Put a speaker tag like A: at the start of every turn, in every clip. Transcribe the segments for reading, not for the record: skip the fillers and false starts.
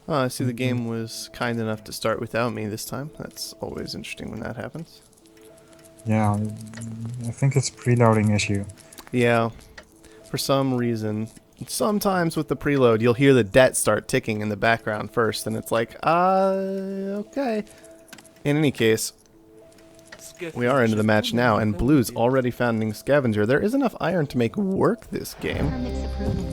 A: Oh, I see the game was kind enough to start without me this time. That's always interesting when that happens.
B: Yeah, I think it's a preloading issue.
A: Yeah, for some reason, sometimes with the preload, you'll hear the debt start ticking in the background first, and it's like, okay. In any case, we are into the match now, and Blue's already founding Scavenger. There is enough iron to make work this game.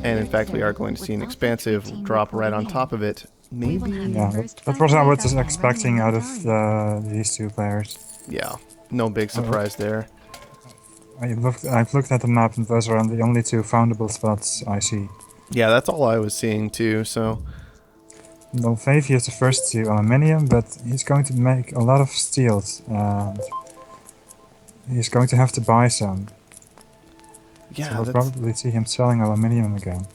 A: And in fact, we are going to see an expansive drop right on top of it. Maybe?
B: Yeah, that was what I was expecting out of these two players.
A: Yeah, no big
B: Uh,
A: surprise there.
B: I've looked at the map and those are the only two foundable spots I see.
A: Yeah, that's all I was seeing too, so...
B: Well, Veivi is the first to aluminium, but he's going to make a lot of steels. He's going to have to buy some. So
A: Yeah,
B: we'll
A: that's...
B: probably see him selling aluminium again.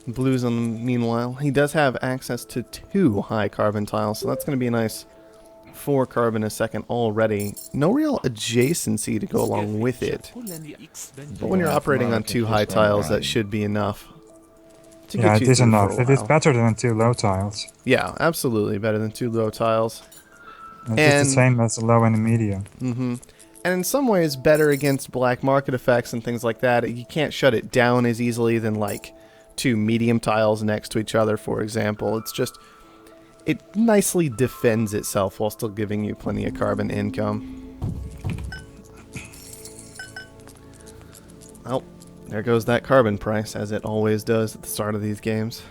A: Blues, meanwhile, he does have access to 2 high carbon tiles, so that's going to be a nice 4 carbon a second already. No real adjacency to go along with it. But when you're operating on 2 high tiles, that should be enough to
B: Yeah,
A: get
B: it
A: you
B: is
A: through for
B: enough.
A: a
B: It is
A: while.
B: better than 2 low tiles.
A: Yeah, absolutely better than 2 low tiles.
B: It's the
A: And
B: same as the low and the medium.
A: and in some ways better against black market effects and things like that. You can't shut it down as easily than like 2 medium tiles next to each other, for example. It's just, it nicely defends itself while still giving you plenty of carbon income. Well, there goes that carbon price, as it always does at the start of these games.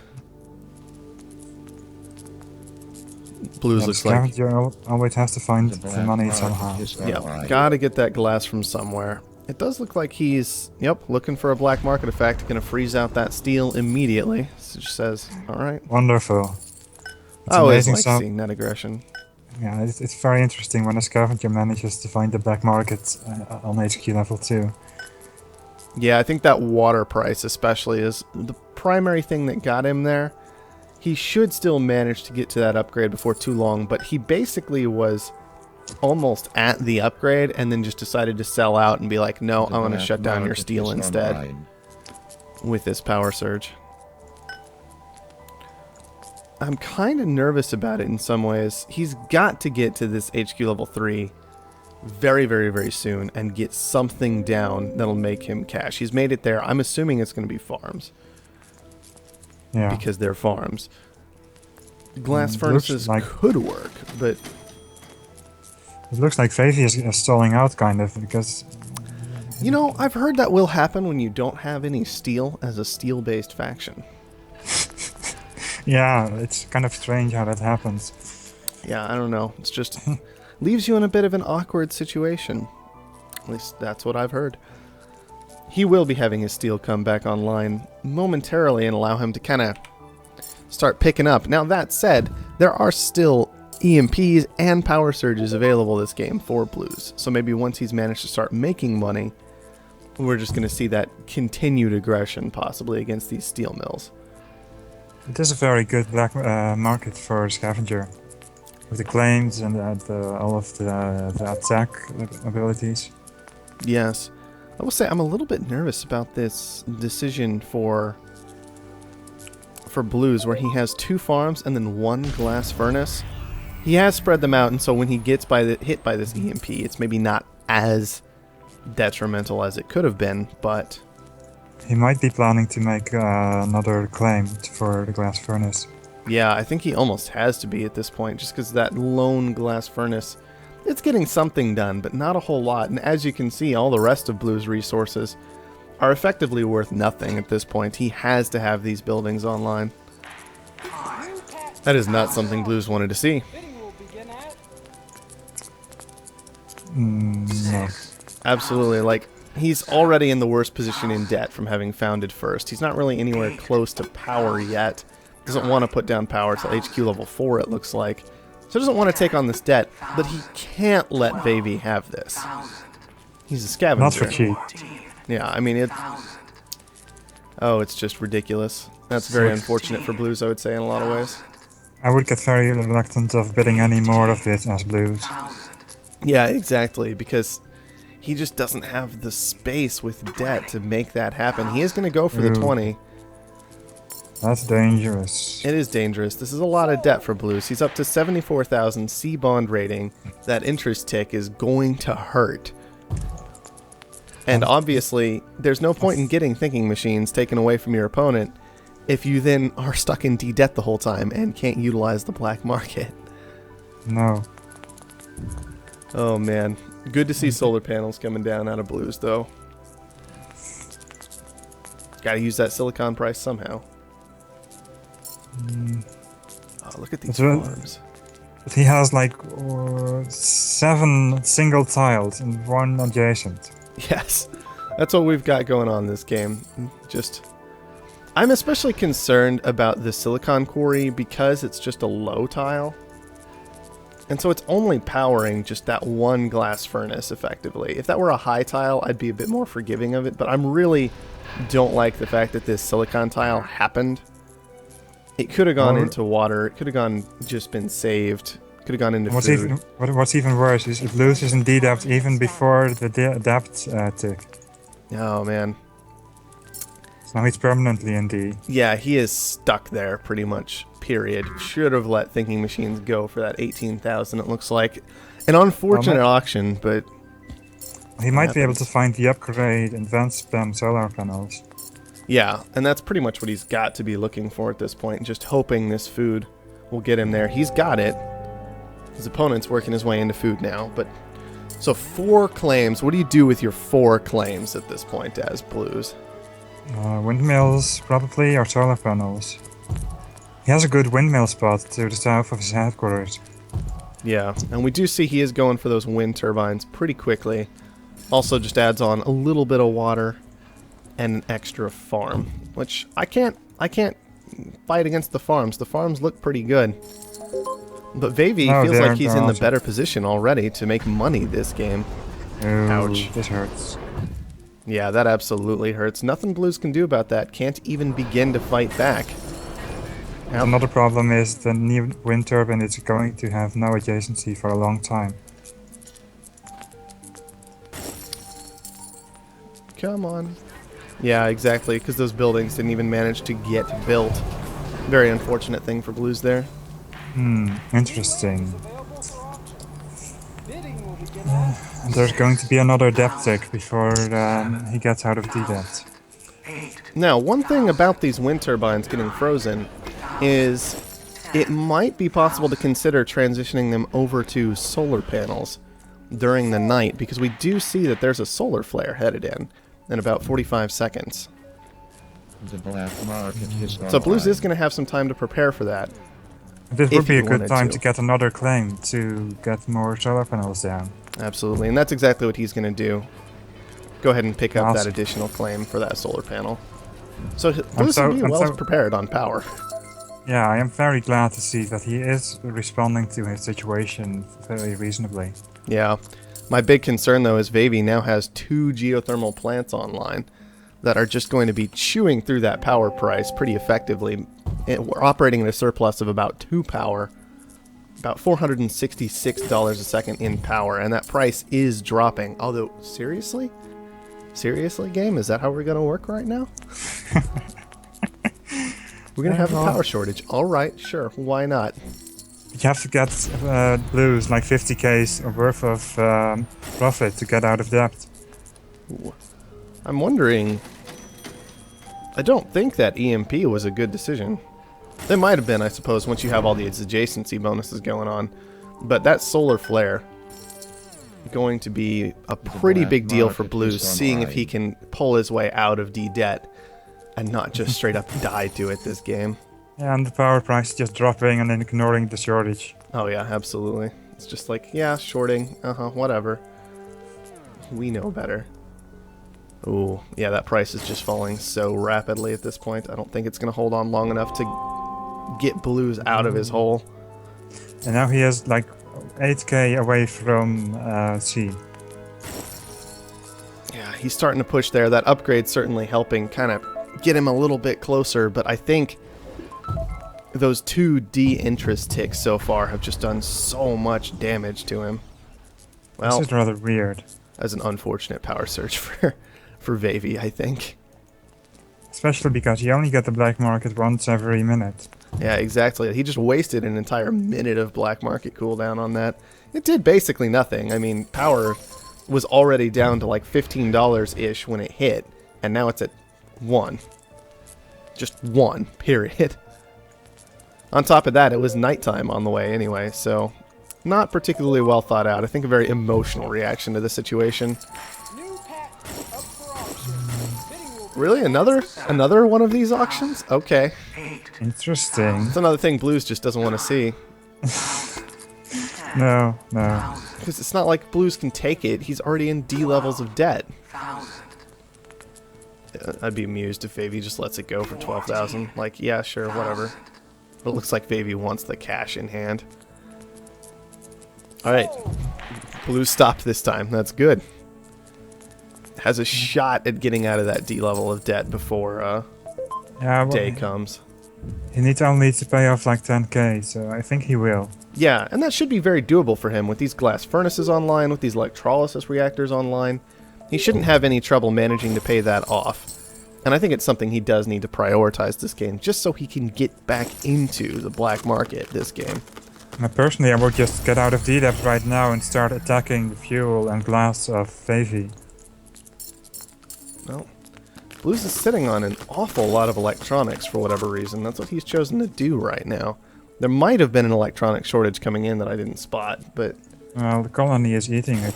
A: Blues
B: Yeah, the
A: looks like...
B: scavenger always has to find the money somehow.
A: Yep, gotta get that glass from somewhere. It does look like he's, looking for a black market effect. Gonna freeze out that steel immediately. So it just says, alright.
B: Wonderful. It's
A: I always
B: amazing.
A: like seeing that aggression.
B: Yeah, it's very interesting when a scavenger manages to find the black market on HQ level 2.
A: Yeah, I think that water price especially is the primary thing that got him there. He should still manage to get to that upgrade before too long, but he basically was almost at the upgrade and then just decided to sell out and be like, no, I'm going to shut down your steel instead with this power surge. I'm kind of nervous about it in some ways. He's got to get to this HQ level 3 very, very, very soon and get something down that'll make him cash. He's made it there. I'm assuming it's going to be farms.
B: Yeah.
A: Because they're farms. Glass
B: It
A: furnaces
B: looks like-
A: could work, but
B: It looks like Veivi is stalling out kind of because
A: you know, I've heard that will happen when you don't have any steel as a steel-based faction.
B: yeah, it's kind of strange how that happens.
A: Yeah, I don't know. It's just leaves you in a bit of an awkward situation. At least that's what I've heard. He will be having his steel come back online momentarily and allow him to kind of start picking up. Now, that said, there are still EMPs and power surges available this game for Blues. So maybe once he's managed to start making money, we're just going to see that continued aggression possibly against these steel mills.
B: It is a very good black market for scavenger, with the claims and all of the attack abilities.
A: Yes. I will say I'm a little bit nervous about this decision for Blues, where he has 2 farms and then 1 glass furnace. He has spread them out, and so when he gets hit by this EMP, it's maybe not as detrimental as it could have been, but
B: He might be planning to make another claim for the glass furnace.
A: yeah, I think he almost has to be at this point, just because that lone glass furnace, it's getting something done, but not a whole lot. And as you can see, all the rest of Blue's resources are effectively worth nothing at this point. He has to have these buildings online. That is not something Blues wanted to see.
B: No.
A: Absolutely, like, he's already in the worst position in debt from having founded first. He's not really anywhere close to power yet. Doesn't want to put down power till HQ level 4, it looks like. So doesn't want to take on this debt, but he can't let Veivi have this. He's a scavenger.
B: Not for cheap.
A: Yeah, I mean, it's just ridiculous. That's very unfortunate for Blues, I would say, in a lot of ways.
B: I would get very reluctant of bidding any more of it as Blues.
A: Yeah, exactly, because he just doesn't have the space with debt to make that happen. He is going to go for the 20.
B: That's dangerous.
A: It is dangerous. This is a lot of debt for Blues. He's up to 74,000 C bond rating. That interest tick is going to hurt. And obviously, there's no point in getting thinking machines taken away from your opponent if you then are stuck in D-debt the whole time and can't utilize the black market.
B: No.
A: Oh man. Good to see solar panels coming down out of Blues, though. Gotta use that silicon price somehow. Oh, look at these farms.
B: But he has like 7 single tiles and 1 adjacent.
A: Yes, that's what we've got going on in this game. I'm especially concerned about the silicon quarry because it's just a low tile. And so it's only powering just that one glass furnace, effectively. If that were a high tile, I'd be a bit more forgiving of it, but I'm really don't like the fact that this silicon tile happened. It could have gone into water. It could have just been saved. Could have gone into food.
B: What's even worse is it loses in D-debt even before the debt tick.
A: Oh, man.
B: So now he's permanently in D.
A: Yeah, he is stuck there pretty much, period. Should have let thinking machines go for that 18,000, it looks like. An unfortunate auction, but...
B: He might be able to find the upgrade advanced spam solar panels.
A: Yeah, and that's pretty much what he's got to be looking for at this point, just hoping this food will get him there. He's got it. His opponent's working his way into food now, but... So 4 claims. What do you do with your 4 claims at this point as Blues?
B: Windmills, probably, or solar panels. He has a good windmill spot to the south of his headquarters.
A: Yeah, and we do see he is going for those wind turbines pretty quickly. Also just adds on a little bit of water and an extra farm, which I can't fight against the farms. The farms look pretty good. But Veivi feels like he's in the better position already to make money this game. Ouch.
B: This hurts.
A: Yeah, that absolutely hurts. Nothing Blues can do about that. Can't even begin to fight back.
B: Another problem is the new wind turbine is going to have no adjacency for a long time.
A: Come on. Yeah, exactly, because those buildings didn't even manage to get built. Very unfortunate thing for Blues there.
B: Interesting. There's going to be another debt tick before he gets out of D-debt.
A: Now, one thing about these wind turbines getting frozen is it might be possible to consider transitioning them over to solar panels during the night, because we do see that there's a solar flare headed in about 45 seconds. So Blues is going to have some time to prepare for that.
B: This would be a good time to get another claim to get more solar panels down.
A: Absolutely, and that's exactly what he's going to do. Go ahead and pick up that additional claim for that solar panel. So Blues will be well prepared on power.
B: Yeah, I am very glad to see that he is responding to his situation very reasonably.
A: Yeah. My big concern, though, is Veivi now has 2 geothermal plants online that are just going to be chewing through that power price pretty effectively. We're operating at a surplus of about 2 power, about $466 a second in power, and that price is dropping. Although, seriously? Seriously, game? Is that how we're going to work right now? We're going to have a power shortage. Alright, sure, why not?
B: You have to get Blues like 50k's worth of profit to get out of debt.
A: Ooh. I'm wondering... I don't think that EMP was a good decision. It might have been, I suppose, once you have all these adjacency bonuses going on. But that solar flare... going to be a pretty big deal for Blues, seeing if he can pull his way out of D-debt and not just straight up die to it this game.
B: Yeah, and the power price is just dropping and then ignoring the shortage.
A: Oh yeah, absolutely. It's just like, yeah, shorting, whatever. We know better. Ooh, yeah, that price is just falling so rapidly at this point. I don't think it's going to hold on long enough to get Blues out of his hole.
B: And now he is like 8k away from C.
A: Yeah, he's starting to push there. That upgrade's certainly helping kind of get him a little bit closer, but I think those 2 D interest ticks so far have just done so much damage to him. Well,
B: this is rather weird.
A: That's an unfortunate power surge for Veivi, I think.
B: Especially because you only get the black market once every minute.
A: Yeah, exactly. He just wasted an entire minute of black market cooldown on that. It did basically nothing. I mean, power was already down to like $15-ish when it hit, and now it's at 1. Just 1, period. On top of that, it was nighttime on the way anyway, so not particularly well thought out. I think a very emotional reaction to the situation. Really? Another one of these auctions? Okay.
B: Interesting.
A: That's another thing Blues just doesn't want to see.
B: No, no.
A: Because it's not like Blues can take it. He's already in D levels of debt. I'd be amused if Veivi just lets it go for 12,000. Like, yeah, sure, whatever. But it looks like Veivi wants the cash in hand. Alright. Blues stopped this time. That's good. Has a shot at getting out of that D level of debt before day comes.
B: He only needs to pay off like 10k, so I think he will.
A: Yeah, and that should be very doable for him with these glass furnaces online, with these electrolysis reactors online. He shouldn't have any trouble managing to pay that off. And I think it's something he does need to prioritize this game, just so he can get back into the black market this game.
B: Personally, I would just get out of D-Debt right now and start attacking the fuel and glass of Veivi.
A: Well, Blues is sitting on an awful lot of electronics for whatever reason. That's what he's chosen to do right now. There might have been an electronic shortage coming in that I didn't spot, but...
B: Well, the colony is eating it.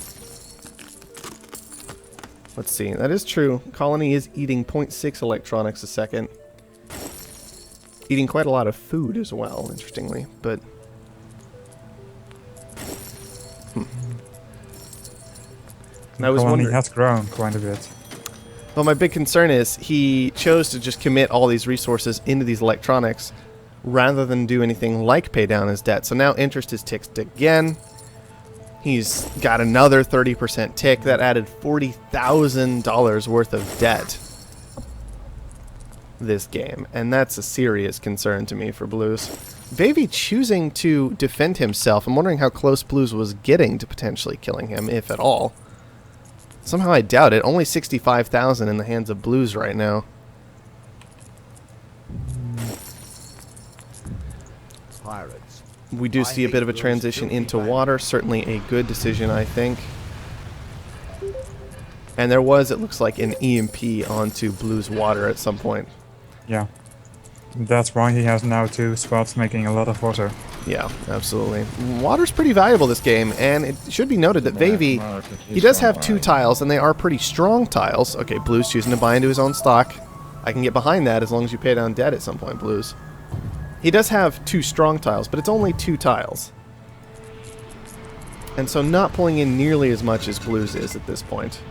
A: Let's see. That is true. Colony is eating 0.6 electronics a second. Eating quite a lot of food as well, interestingly, but...
B: The colony has grown quite a bit.
A: Well, my big concern is he chose to just commit all these resources into these electronics rather than do anything like pay down his debt. So now interest is ticked again. He's got another 30% tick. That added $40,000 worth of debt this game. And that's a serious concern to me for Blues. Veivi choosing to defend himself. I'm wondering how close Blues was getting to potentially killing him, if at all. Somehow I doubt it. Only 65,000 in the hands of Blues right now.
C: Pirates.
A: We do see a bit of a transition into water. Certainly a good decision, I think. And there was, it looks like, an EMP onto Blues water at some point.
B: Yeah. That's why he has now 2 spots making a lot of water.
A: Yeah, absolutely. Water's pretty valuable this game, and it should be noted that Veivi, he does have 2 tiles, and they are pretty strong tiles. Okay, Blues choosing to buy into his own stock. I can get behind that as long as you pay down debt at some point, Blues. He does have 2 strong tiles, but it's only 2 tiles. And so not pulling in nearly as much as Blues is at this point.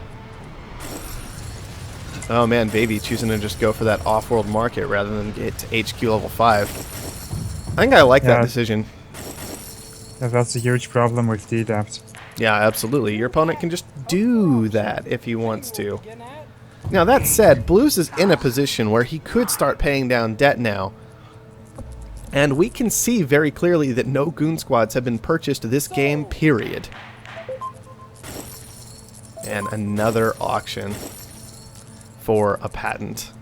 A: Oh man, Veivi choosing to just go for that off-world market rather than get to HQ level 5. I think I like that decision.
B: Yeah, that's a huge problem with D-Debt.
A: Yeah, absolutely. Your opponent can just do that if he wants to. Now, that said, Blues is in a position where he could start paying down debt now. And we can see very clearly that no Goon Squads have been purchased this game, period. And another auction for a patent.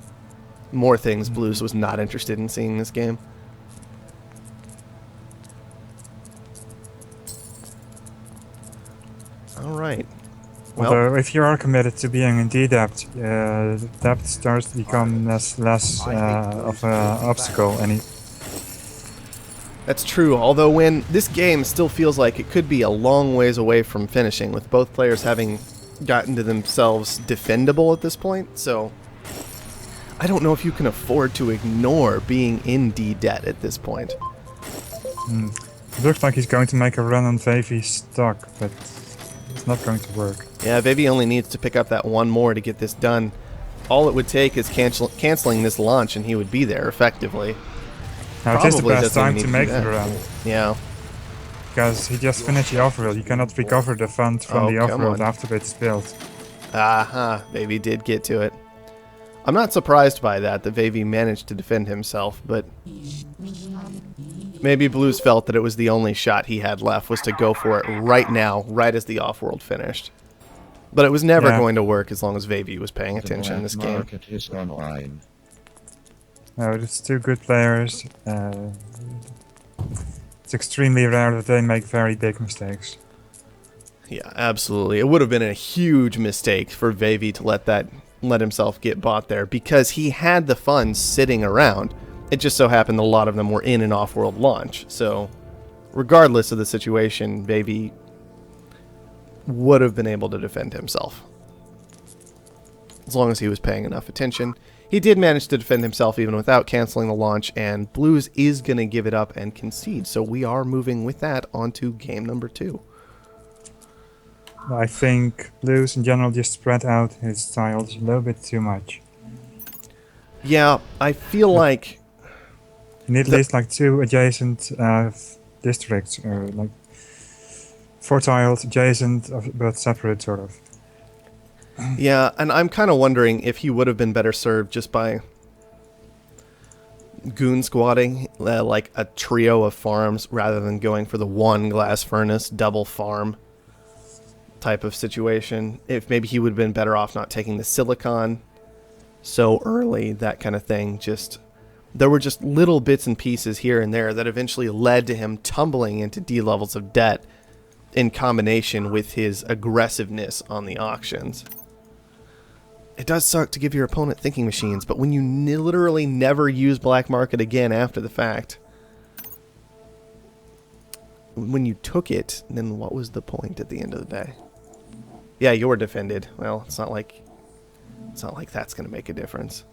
A: More things Blues was not interested in seeing this game. Alright.
B: Well, although if you are committed to being in D-Debt, debt starts to become less of an obstacle.
A: That's true, although when this game still feels like it could be a long ways away from finishing, with both players having gotten to themselves defendable at this point, so I don't know if you can afford to ignore being in D-Debt at this point.
B: It looks like he's going to make a run on Veivi's stock, but it's not going to work.
A: Yeah, Veivi only needs to pick up that one more to get this done. All it would take is canceling this launch and he would be there, effectively.
B: Now, it is the best time to make the run.
A: Yeah.
B: Because he just finished the Offworld. You cannot recover the funds from the Offworld after it's built.
A: Aha, Veivi did get to it. I'm not surprised by that Veivi managed to defend himself, but maybe Blues felt that it was the only shot he had left was to go for it right now, right as the Offworld finished. But it was never going to work as long as Veivi was paying attention in this game.
B: No, it's two good players. It's extremely rare that they make very big mistakes.
A: Yeah, absolutely. It would have been a huge mistake for Veivi to let himself get bought there because he had the funds sitting around. It just so happened a lot of them were in an off-world launch. So, regardless of the situation, Veivi would have been able to defend himself. As long as he was paying enough attention. He did manage to defend himself even without canceling the launch, and Blues is going to give it up and concede. So we are moving with that onto game number 2.
B: I think Blues in general just spread out his tiles a little bit too much.
A: Yeah, I feel like...
B: You need at least like 2 adjacent districts, or like 4 tiles adjacent but separate, sort of.
A: Yeah, and I'm kind of wondering if he would have been better served just by goon squatting like a trio of farms rather than going for the one glass furnace double farm type of situation. If maybe he would have been better off not taking the silicon so early, that kind of thing. Just there were just little bits and pieces here and there that eventually led to him tumbling into D levels of debt in combination with his aggressiveness on the auctions. It does suck to give your opponent thinking machines, but when you literally never use black market again after the fact, when you took it, then what was the point at the end of the day? Yeah, you're defended. Well, it's not like that's going to make a difference.